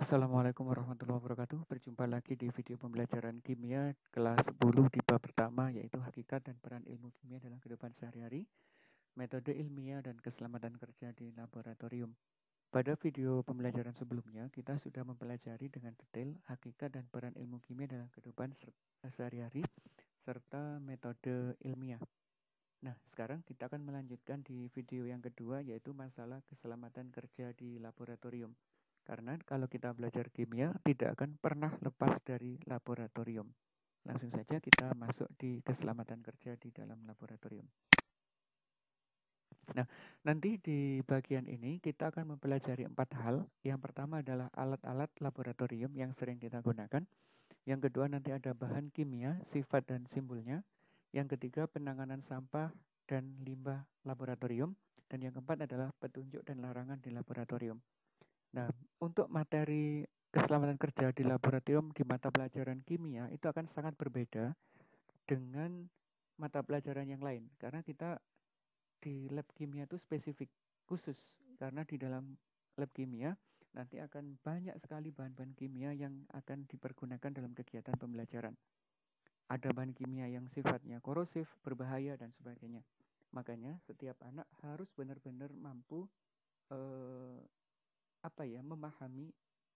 Assalamualaikum warahmatullahi wabarakatuh. Berjumpa lagi di video pembelajaran kimia kelas 10 di bab pertama, yaitu hakikat dan peran ilmu kimia dalam kehidupan sehari-hari, metode ilmiah dan keselamatan kerja di laboratorium. Pada video pembelajaran sebelumnya, kita sudah mempelajari dengan detail hakikat dan peran ilmu kimia dalam kehidupan sehari-hari serta metode ilmiah. Nah, sekarang kita akan melanjutkan di video yang kedua, yaitu masalah keselamatan kerja di laboratorium. Karena kalau kita belajar kimia, tidak akan pernah lepas dari laboratorium. Langsung saja kita masuk di keselamatan kerja di dalam laboratorium. Nah, nanti di bagian ini kita akan mempelajari 4 hal. Yang pertama adalah alat-alat laboratorium yang sering kita gunakan. Yang kedua nanti ada bahan kimia, sifat dan simbolnya. Yang ketiga penanganan sampah dan limbah laboratorium. Dan yang keempat adalah petunjuk dan larangan di laboratorium. Nah, untuk materi keselamatan kerja di laboratorium di mata pelajaran kimia itu akan sangat berbeda dengan mata pelajaran yang lain. Karena kita di lab kimia itu spesifik, khusus. Karena di dalam lab kimia nanti akan banyak sekali bahan-bahan kimia yang akan dipergunakan dalam kegiatan pembelajaran. Ada bahan kimia yang sifatnya korosif, berbahaya, dan sebagainya. Makanya setiap anak harus benar-benar mampu memahami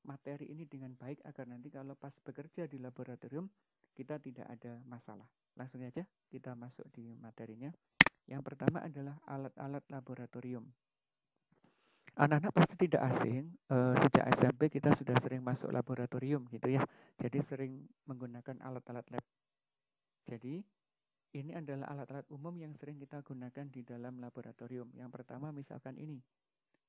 materi ini dengan baik agar nanti kalau pas bekerja di laboratorium kita tidak ada masalah. Langsung aja kita masuk di materinya. Yang pertama adalah alat-alat laboratorium. Anak-anak pasti tidak asing, sejak SMP kita sudah sering masuk laboratorium gitu ya. Jadi sering menggunakan alat-alat lab. Jadi ini adalah alat-alat umum yang sering kita gunakan di dalam laboratorium. Yang pertama misalkan ini,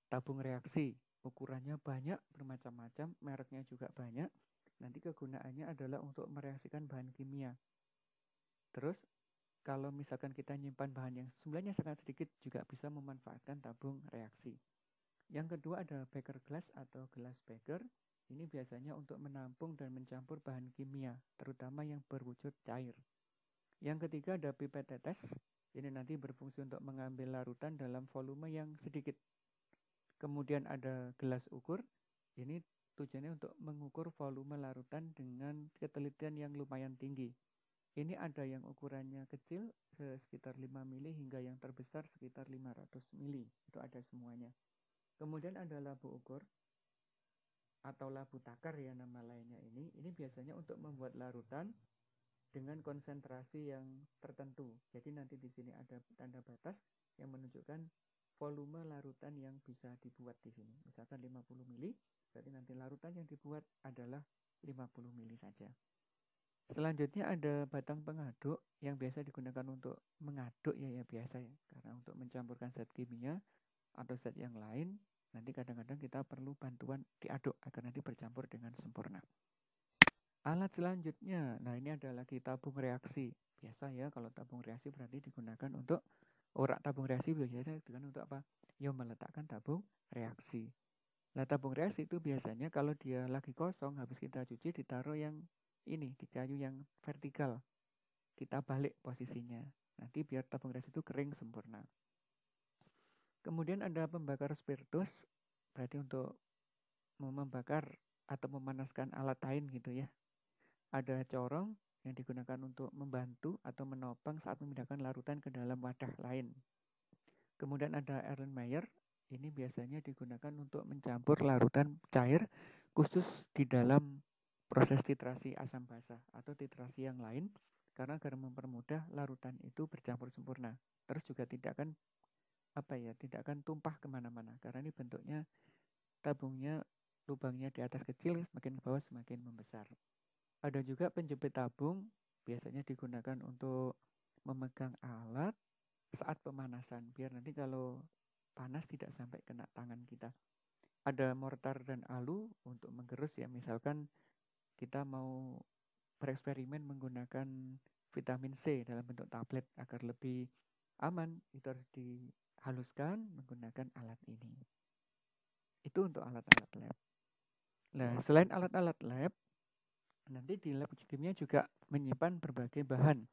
tabung reaksi. Ukurannya banyak, bermacam-macam, mereknya juga banyak. Nanti kegunaannya adalah untuk mereaksikan bahan kimia. Terus, kalau misalkan kita nyimpan bahan yang jumlahnya sangat sedikit, juga bisa memanfaatkan tabung reaksi. Yang kedua ada beaker glass atau gelas beaker. Ini biasanya untuk menampung dan mencampur bahan kimia, terutama yang berwujud cair. Yang ketiga ada pipet tetes. Ini nanti berfungsi untuk mengambil larutan dalam volume yang sedikit. Kemudian ada gelas ukur. Ini tujuannya untuk mengukur volume larutan dengan ketelitian yang lumayan tinggi. Ini ada yang ukurannya kecil sekitar 5 mili hingga yang terbesar sekitar 500 mili. Itu ada semuanya. Kemudian ada labu ukur atau labu takar ya nama lainnya ini. Ini biasanya untuk membuat larutan dengan konsentrasi yang tertentu. Jadi nanti di sini ada tanda batas yang menunjukkan volume larutan yang bisa dibuat di sini. Misalkan 50 mili, berarti nanti larutan yang dibuat adalah 50 mili saja. Selanjutnya ada batang pengaduk yang biasa digunakan untuk mengaduk ya biasa ya. Karena untuk mencampurkan zat kimia atau zat yang lain, nanti kadang-kadang kita perlu bantuan diaduk agar nanti bercampur dengan sempurna. Alat selanjutnya, nah ini ada lagi tabung reaksi. Biasa ya kalau tabung reaksi berarti digunakan untuk tabung reaksi biasanya digunakan untuk apa? Ya meletakkan tabung reaksi. Nah tabung reaksi itu biasanya kalau dia lagi kosong habis kita cuci ditaruh yang ini di kayu yang vertikal. Kita balik posisinya. Nanti biar tabung reaksi itu kering sempurna. Kemudian ada pembakar spiritus, berarti untuk membakar atau memanaskan alat lain gitu ya. Ada corong yang digunakan untuk membantu atau menopang saat memindahkan larutan ke dalam wadah lain. Kemudian ada Erlenmeyer, ini biasanya digunakan untuk mencampur larutan cair khusus di dalam proses titrasi asam basa atau titrasi yang lain karena agar mempermudah larutan itu bercampur sempurna. Terus juga tidak akan tumpah kemana-mana karena ini bentuknya tabungnya lubangnya di atas kecil, semakin ke bawah semakin membesar. Ada juga penjepit tabung, biasanya digunakan untuk memegang alat saat pemanasan, biar nanti kalau panas tidak sampai kena tangan kita. Ada mortar dan alu untuk menggerus ya, misalkan kita mau bereksperimen menggunakan vitamin C dalam bentuk tablet agar lebih aman, itu harus dihaluskan menggunakan alat ini. Itu untuk alat-alat lab. Nah, selain alat-alat lab, nanti di lab kimia juga menyimpan berbagai bahan.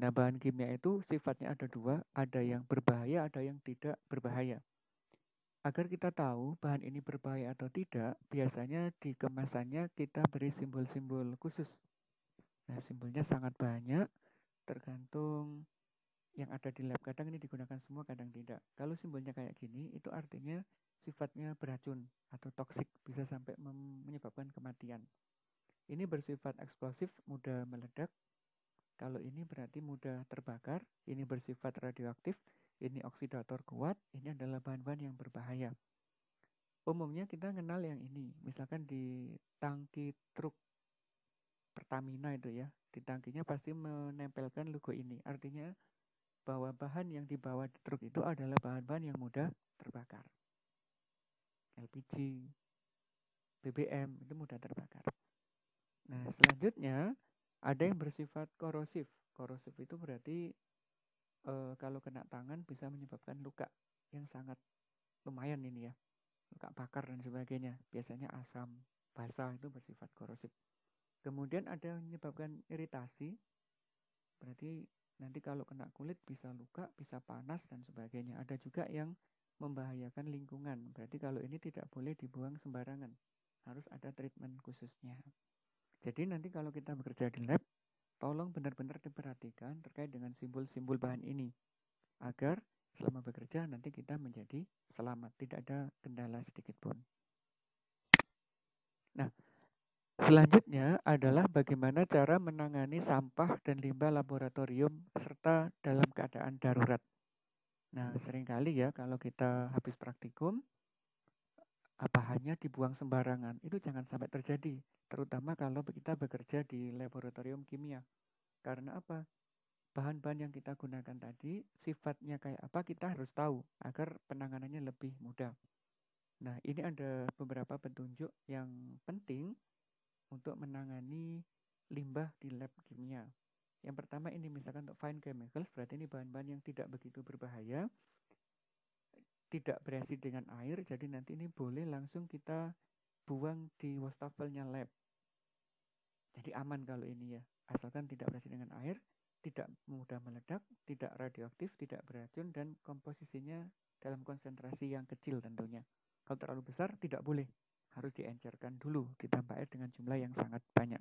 Nah, bahan kimia itu sifatnya ada dua, ada yang berbahaya, ada yang tidak berbahaya. Agar kita tahu bahan ini berbahaya atau tidak, biasanya di kemasannya kita beri simbol-simbol khusus. Nah, simbolnya sangat banyak, tergantung yang ada di lab. Kadang ini digunakan semua, kadang tidak. Kalau simbolnya kayak gini, itu artinya sifatnya beracun atau toksik, bisa sampai menyebabkan kematian. Ini bersifat eksplosif, mudah meledak. Kalau ini berarti mudah terbakar. Ini bersifat radioaktif, ini oksidator kuat, ini adalah bahan-bahan yang berbahaya. Umumnya kita kenal yang ini, misalkan di tangki truk Pertamina itu ya, di tangkinya pasti menempelkan logo ini. Artinya bahwa bahan yang dibawa di truk itu adalah bahan-bahan yang mudah terbakar. LPG, BBM itu mudah terbakar. Nah, selanjutnya ada yang bersifat korosif. Korosif itu berarti kalau kena tangan bisa menyebabkan luka yang sangat lumayan ini ya. Luka bakar dan sebagainya. Biasanya asam, basah itu bersifat korosif. Kemudian ada yang menyebabkan iritasi. Berarti nanti kalau kena kulit bisa luka, bisa panas dan sebagainya. Ada juga yang membahayakan lingkungan. Berarti kalau ini tidak boleh dibuang sembarangan. Harus ada treatment khususnya. Jadi nanti kalau kita bekerja di lab, tolong benar-benar diperhatikan terkait dengan simbol-simbol bahan ini. Agar selama bekerja nanti kita menjadi selamat. Tidak ada kendala sedikit pun. Nah, selanjutnya adalah bagaimana cara menangani sampah dan limbah laboratorium serta dalam keadaan darurat. Nah, seringkali ya kalau kita habis praktikum, bahannya dibuang sembarangan. Itu jangan sampai terjadi, terutama kalau kita bekerja di laboratorium kimia. Karena apa? Bahan-bahan yang kita gunakan tadi, sifatnya kayak apa kita harus tahu agar penanganannya lebih mudah. Nah, ini ada beberapa petunjuk yang penting untuk menangani limbah di lab kimia. Yang pertama ini misalkan untuk fine chemicals, berarti ini bahan-bahan yang tidak begitu berbahaya, tidak bereaksi dengan air, jadi nanti ini boleh langsung kita buang di wastafelnya lab. Jadi aman kalau ini ya, asalkan tidak bereaksi dengan air, tidak mudah meledak, tidak radioaktif, tidak beracun, dan komposisinya dalam konsentrasi yang kecil tentunya. Kalau terlalu besar tidak boleh, harus diencerkan dulu, ditambah air dengan jumlah yang sangat banyak.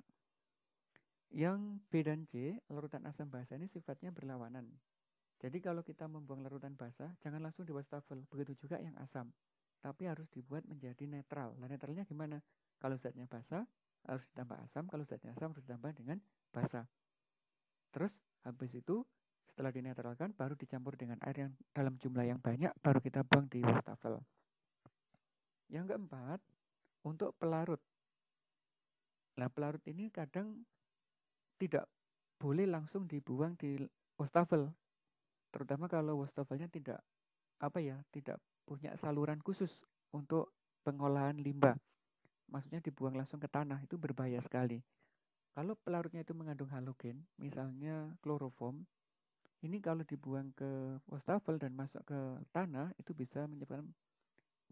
Yang B dan C, larutan asam basa ini sifatnya berlawanan. Jadi kalau kita membuang larutan basah, jangan langsung di wastafel. Begitu juga yang asam. Tapi harus dibuat menjadi netral. Nah, netralnya gimana? Kalau zatnya basah, harus ditambah asam. Kalau zatnya asam, harus ditambah dengan basah. Terus, habis itu, setelah dinetralkan, baru dicampur dengan air yang dalam jumlah yang banyak, baru kita buang di wastafel. Yang keempat, untuk pelarut. Nah, pelarut ini kadang tidak boleh langsung dibuang di wastafel, terutama kalau wastafelnya tidak tidak punya saluran khusus untuk pengolahan limbah. Maksudnya dibuang langsung ke tanah itu berbahaya sekali. Kalau pelarutnya itu mengandung halogen, misalnya kloroform, ini kalau dibuang ke wastafel dan masuk ke tanah itu bisa menyebabkan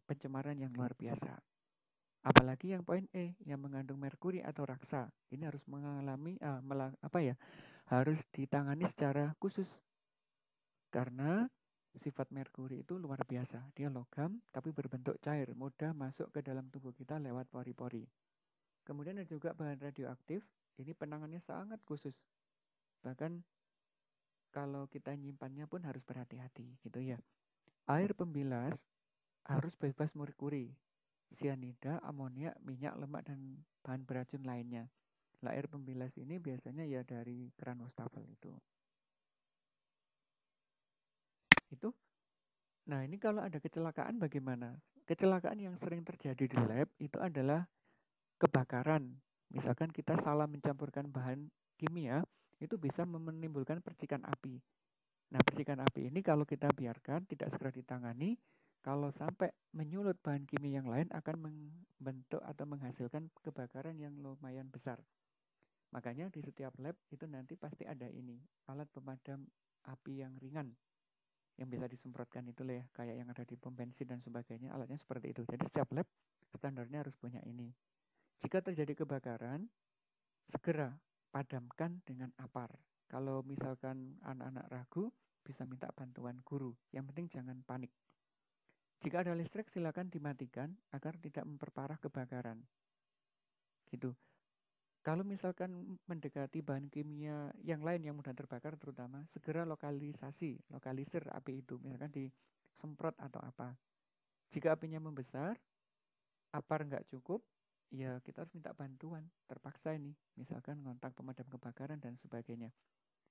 pencemaran yang luar biasa. Apalagi yang poin E yang mengandung merkuri atau raksa, ini harus mengalami harus ditangani secara khusus karena sifat merkuri itu luar biasa. Dia logam tapi berbentuk cair, mudah masuk ke dalam tubuh kita lewat pori-pori. Kemudian ada juga bahan radioaktif, ini penanganannya sangat khusus. Bahkan kalau kita nyimpannya pun harus berhati-hati gitu ya. Air pembilas harus bebas merkuri, sianida, amonia, minyak, lemak, dan bahan beracun lainnya. Nah, air pembilas ini biasanya ya dari keran wastafel itu. Nah, ini kalau ada kecelakaan bagaimana? Kecelakaan yang sering terjadi di lab itu adalah kebakaran. Misalkan kita salah mencampurkan bahan kimia, itu bisa menimbulkan percikan api. Nah, percikan api ini kalau kita biarkan tidak segera ditangani, kalau sampai menyulut bahan kimia yang lain akan membentuk atau menghasilkan kebakaran yang lumayan besar. Makanya di setiap lab itu nanti pasti ada ini, alat pemadam api yang ringan yang bisa disemprotkan itu ya, kayak yang ada di pom bensin dan sebagainya, alatnya seperti itu. Jadi setiap lab standarnya harus punya ini. Jika terjadi kebakaran, segera padamkan dengan apar. Kalau misalkan anak-anak ragu, bisa minta bantuan guru. Yang penting jangan panik. Jika ada listrik, silakan dimatikan agar tidak memperparah kebakaran. Gitu. Kalau misalkan mendekati bahan kimia yang lain yang mudah terbakar terutama, segera lokalisir api itu, misalkan disemprot atau apa. Jika apinya membesar, apar nggak cukup, ya kita harus minta bantuan, terpaksa ini, misalkan ngontak pemadam kebakaran dan sebagainya.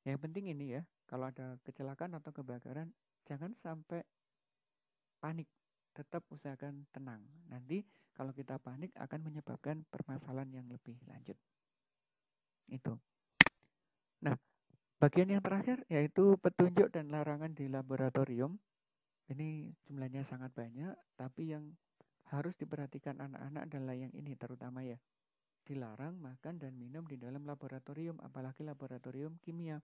Yang penting ini ya, kalau ada kecelakaan atau kebakaran, jangan sampai panik, tetap usahakan tenang. Nanti kalau kita panik akan menyebabkan permasalahan yang lebih lanjut. Itu. Nah, bagian yang terakhir yaitu petunjuk dan larangan di laboratorium. Ini jumlahnya sangat banyak, tapi yang harus diperhatikan anak-anak adalah yang ini terutama ya. Dilarang makan dan minum di dalam laboratorium, apalagi laboratorium kimia.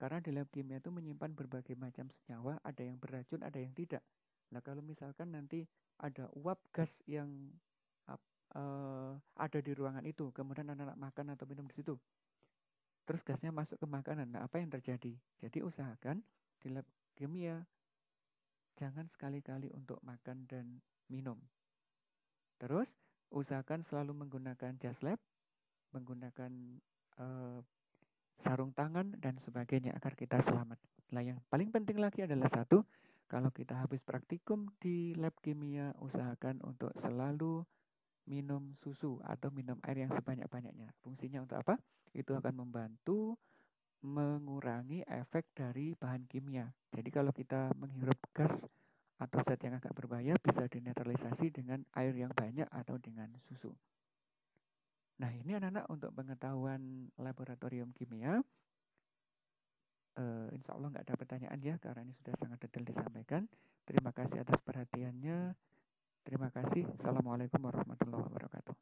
Karena di lab kimia itu menyimpan berbagai macam senyawa, ada yang beracun, ada yang tidak. Nah, kalau misalkan nanti ada uap gas yang ada di ruangan itu, kemudian anak-anak makan atau minum di situ, terus gasnya masuk ke makanan. Nah, apa yang terjadi? Jadi usahakan di lab kimia jangan sekali-kali untuk makan dan minum. Terus usahakan selalu menggunakan jas lab, menggunakan uh, sarung tangan dan sebagainya agar kita selamat. Nah, yang paling penting lagi adalah satu, kalau kita habis praktikum di lab kimia, usahakan untuk selalu minum susu atau minum air yang sebanyak-banyaknya. Fungsinya untuk apa? Itu akan membantu mengurangi efek dari bahan kimia. Jadi kalau kita menghirup gas atau zat yang agak berbahaya bisa dinetralisasi dengan air yang banyak atau dengan susu. Nah, ini anak-anak untuk pengetahuan laboratorium kimia. Insya Allah nggak ada pertanyaan ya, karena ini sudah sangat detail disampaikan. Terima kasih atas perhatiannya. Terima kasih. Assalamualaikum warahmatullahi wabarakatuh.